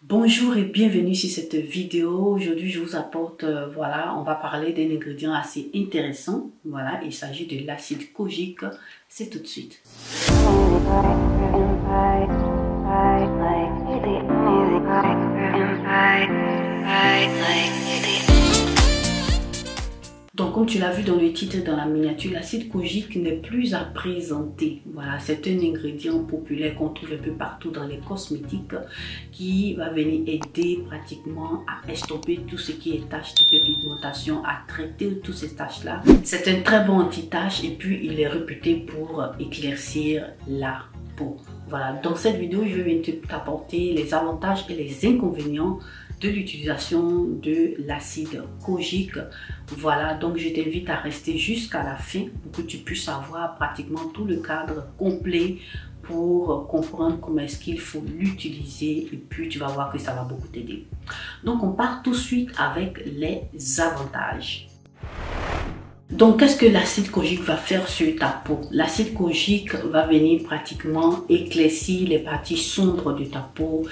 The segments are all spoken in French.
Bonjour et bienvenue sur cette vidéo. Aujourd'hui, je vous apporte, on va parler d'un ingrédient assez intéressant. Voilà, il s'agit de l'acide kojique. C'est tout de suite. Donc, comme tu l'as vu dans le titre et dans la miniature, l'acide kojique n'est plus à présenter. Voilà, c'est un ingrédient populaire qu'on trouve un peu partout dans les cosmétiques qui va venir aider pratiquement à stopper tout ce qui est taches d'hyperpigmentation, à traiter toutes ces taches-là. C'est un très bon anti-tache et puis il est réputé pour éclaircir la peau. Voilà, dans cette vidéo, je vais t'apporter les avantages et les inconvénients de l'utilisation de l'acide kojique. Voilà, donc je t'invite à rester jusqu'à la fin pour que tu puisses avoir pratiquement tout le cadre complet pour comprendre comment est-ce qu'il faut l'utiliser et puis tu vas voir que ça va beaucoup t'aider. Donc on part tout de suite avec les avantages. Donc, qu'est-ce que l'acide kojique va faire sur ta peau? L'acide kojique va venir pratiquement éclaircir les parties sombres de ta peau.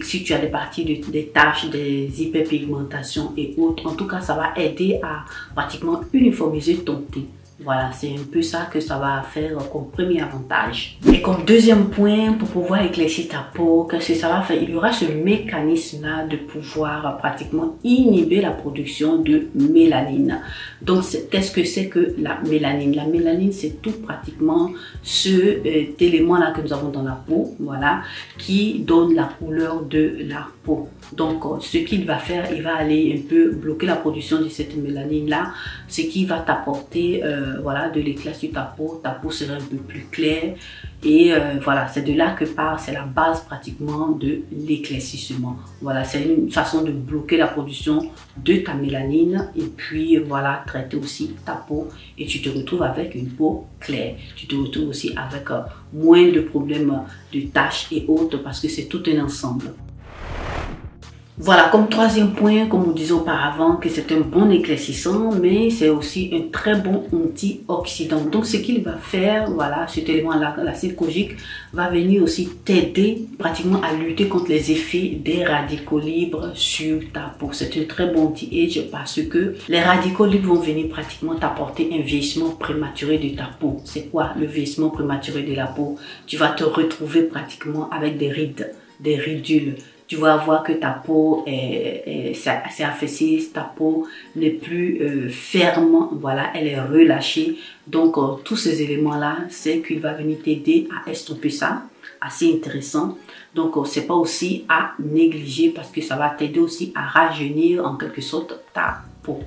Si tu as des parties des taches, des hyperpigmentations et autres, en tout cas, ça va aider à pratiquement uniformiser ton teint. Voilà, c'est un peu ça que ça va faire comme premier avantage. Et comme deuxième point, pour pouvoir éclaircir ta peau, qu'est-ce que ça va faire? Il y aura ce mécanisme-là de pouvoir pratiquement inhiber la production de mélanine. Donc, qu'est-ce que c'est que la mélanine? La mélanine, c'est tout pratiquement cet élément-là que nous avons dans la peau, voilà, qui donne la couleur de la peau. Donc, ce qu'il va faire, il va aller un peu bloquer la production de cette mélanine-là, ce qui va t'apporter voilà, de l'éclat sur ta peau sera un peu plus claire et voilà, c'est de là que part, c'est la base pratiquement de l'éclaircissement. Voilà, c'est une façon de bloquer la production de ta mélanine et puis voilà, traiter aussi ta peau et tu te retrouves avec une peau claire. Tu te retrouves aussi avec moins de problèmes de taches et autres parce que c'est tout un ensemble. Voilà, comme troisième point, comme on disait auparavant, que c'est un bon éclaircissant, mais c'est aussi un très bon antioxydant. Donc, ce qu'il va faire, voilà, cet élément-là, l'acide kojique, va venir aussi t'aider pratiquement à lutter contre les effets des radicaux libres sur ta peau. C'est un très bon anti-age parce que les radicaux libres vont venir pratiquement t'apporter un vieillissement prématuré de ta peau. C'est quoi le vieillissement prématuré de la peau? Tu vas te retrouver pratiquement avec des rides, des ridules. Tu vas voir que ta peau s'est affaissée, ta peau n'est plus ferme, voilà, elle est relâchée. Donc, tous ces éléments-là, c'est qu'il va venir t'aider à estomper ça. Assez intéressant. Donc, c'est pas aussi à négliger parce que ça va t'aider aussi à rajeunir en quelque sorte ta peau.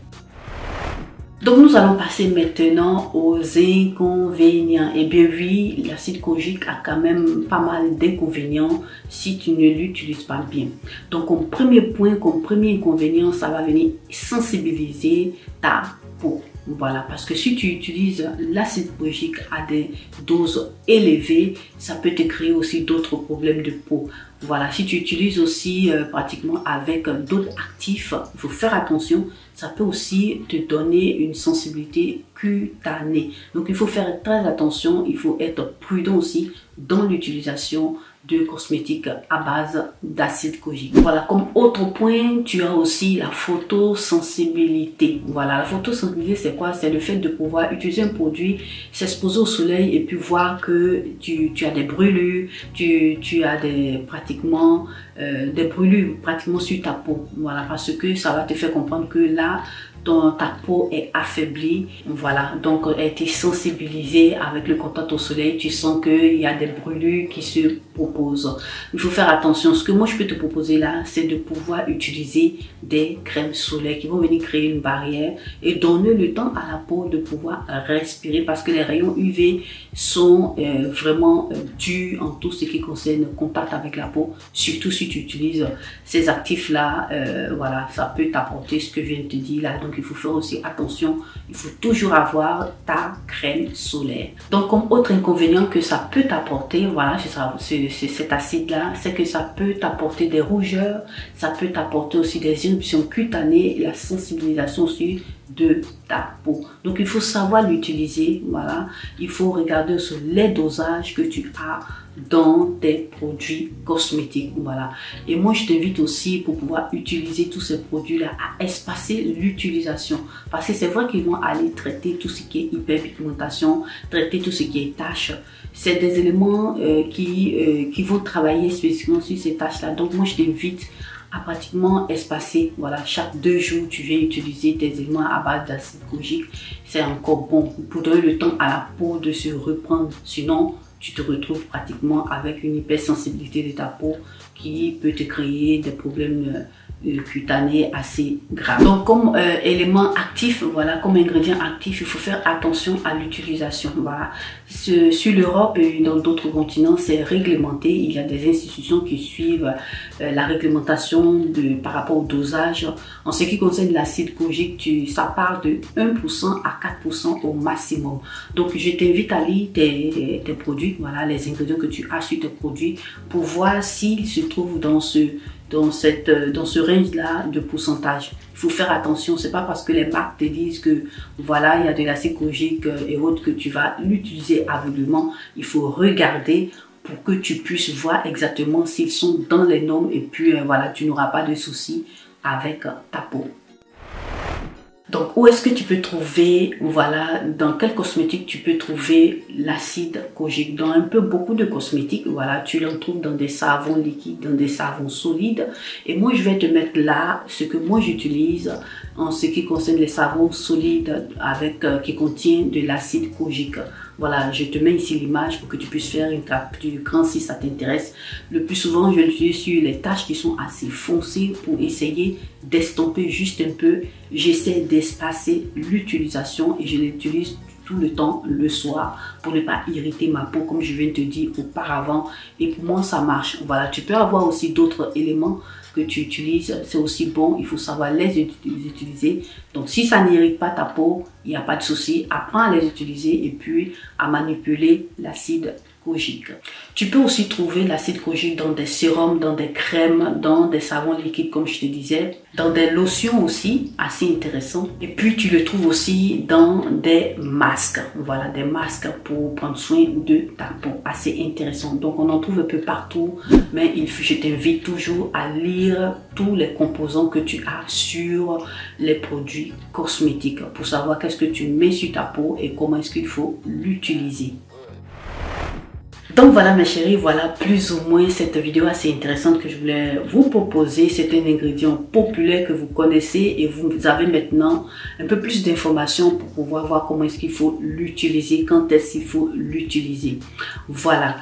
Donc, nous allons passer maintenant aux inconvénients. Et bien oui, l'acide kojique a quand même pas mal d'inconvénients si tu ne l'utilises pas bien. Donc, comme premier point, comme premier inconvénient, ça va venir sensibiliser ta peau. Voilà, parce que si tu utilises l'acide kojique à des doses élevées, ça peut te créer aussi d'autres problèmes de peau. Voilà, si tu utilises aussi pratiquement avec d'autres actifs, il faut faire attention, ça peut aussi te donner une sensibilité cutanée. Donc, il faut faire très attention, il faut être prudent aussi dans l'utilisation de cosmétiques à base d'acide kojique. Voilà, comme autre point, tu as aussi la photosensibilité. Voilà, la photosensibilité, c'est quoi? C'est le fait de pouvoir utiliser un produit, s'exposer au soleil et puis voir que tu as des brûlures, tu as pratiquement des brûlures pratiquement sur ta peau. Voilà, parce que ça va te faire comprendre que là, ta peau est affaiblie, voilà, donc elle a été sensibilisée avec le contact au soleil, tu sens qu'il y a des brûlures qui se proposent. Il faut faire attention, ce que moi je peux te proposer là, c'est de pouvoir utiliser des crèmes solaires qui vont venir créer une barrière et donner le temps à la peau de pouvoir respirer parce que les rayons UV sont vraiment durs en tout ce qui concerne le contact avec la peau, surtout si tu utilises ces actifs là, voilà, ça peut t'apporter ce que je viens de te dire là. Donc il faut faire aussi attention, il faut toujours avoir ta crème solaire. Donc comme autre inconvénient que ça peut t'apporter, voilà, c'est cet acide là, c'est que ça peut t'apporter des rougeurs, ça peut t'apporter aussi des éruptions cutanées, la sensibilisation aussi de ta peau. Donc il faut savoir l'utiliser, voilà, il faut regarder sur les dosages que tu as dans tes produits cosmétiques. Voilà. Et moi, je t'invite aussi, pour pouvoir utiliser tous ces produits-là, à espacer l'utilisation. Parce que c'est vrai qu'ils vont aller traiter tout ce qui est hyperpigmentation, traiter tout ce qui est taches. C'est des éléments qui vont travailler spécifiquement sur ces tâches-là. Donc, moi, je t'invite à pratiquement espacer. Voilà, chaque 2 jours, tu viens utiliser tes éléments à base d'acide kojique. C'est encore bon pour donner le temps à la peau de se reprendre. Sinon, tu te retrouves pratiquement avec une hypersensibilité de ta peau qui peut te créer des problèmes cutanés assez graves. Donc, comme élément actif, voilà, comme ingrédient actif, il faut faire attention à l'utilisation. Voilà. Sur l'Europe et dans d'autres continents, c'est réglementé. Il y a des institutions qui suivent la réglementation par rapport au dosage. En ce qui concerne l'acide kojique, ça part de 1% à 4% au maximum. Donc, je t'invite à lire tes produits, voilà, les ingrédients que tu as sur tes produits pour voir s'ils se trouvent dans ce range-là de pourcentage. Il faut faire attention, c'est pas parce que les marques te disent que voilà, il y a de l'acide kojique et autres que tu vas l'utiliser aveuglément. Il faut regarder pour que tu puisses voir exactement s'ils sont dans les normes et puis voilà, tu n'auras pas de soucis avec ta peau. Donc, où est-ce que tu peux trouver, voilà, dans quel cosmétique tu peux trouver l'acide kojique? Dans beaucoup de cosmétiques, voilà, tu l'en trouves dans des savons liquides, dans des savons solides. Et moi, je vais te mettre là ce que moi j'utilise en ce qui concerne les savons solides qui contiennent de l'acide kojique. Voilà, je te mets ici l'image pour que tu puisses faire une capture d'écran si ça t'intéresse. Le plus souvent, je l'utilise sur les taches qui sont assez foncées pour essayer d'estomper juste un peu. J'essaie d'espacer l'utilisation et je l'utilise tout le temps le soir pour ne pas irriter ma peau comme je viens de te dire auparavant. Et pour moi, ça marche. Voilà, tu peux avoir aussi d'autres éléments que tu utilises, c'est aussi bon, il faut savoir les utiliser. Donc si ça n'irrite pas ta peau, il n'y a pas de souci, apprends à les utiliser et puis à manipuler l'acide kojique. Tu peux aussi trouver l'acide kojique dans des sérums, dans des crèmes, dans des savons liquides comme je te disais, dans des lotions aussi, assez intéressant. Et puis tu le trouves aussi dans des masques, voilà, des masques pour prendre soin de ta peau, assez intéressant. Donc on en trouve un peu partout, mais je t'invite toujours à lire tous les composants que tu as sur les produits cosmétiques pour savoir qu'est-ce que tu mets sur ta peau et comment est-ce qu'il faut l'utiliser. Donc voilà mes chéris, voilà plus ou moins cette vidéo assez intéressante que je voulais vous proposer. C'est un ingrédient populaire que vous connaissez et vous avez maintenant un peu plus d'informations pour pouvoir voir comment est-ce qu'il faut l'utiliser, quand est-ce qu'il faut l'utiliser. Voilà.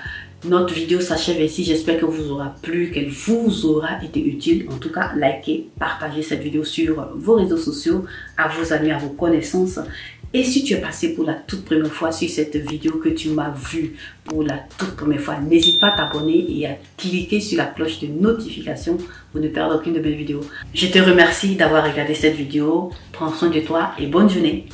Notre vidéo s'achève ici. J'espère qu'elle vous aura plu, qu'elle vous aura été utile. En tout cas, likez, partagez cette vidéo sur vos réseaux sociaux, à vos amis, à vos connaissances. Et si tu es passé pour la toute première fois sur cette vidéo, que tu m'as vu pour la toute première fois, n'hésite pas à t'abonner et à cliquer sur la cloche de notification pour ne perdre aucune de mes vidéos. Je te remercie d'avoir regardé cette vidéo. Prends soin de toi et bonne journée.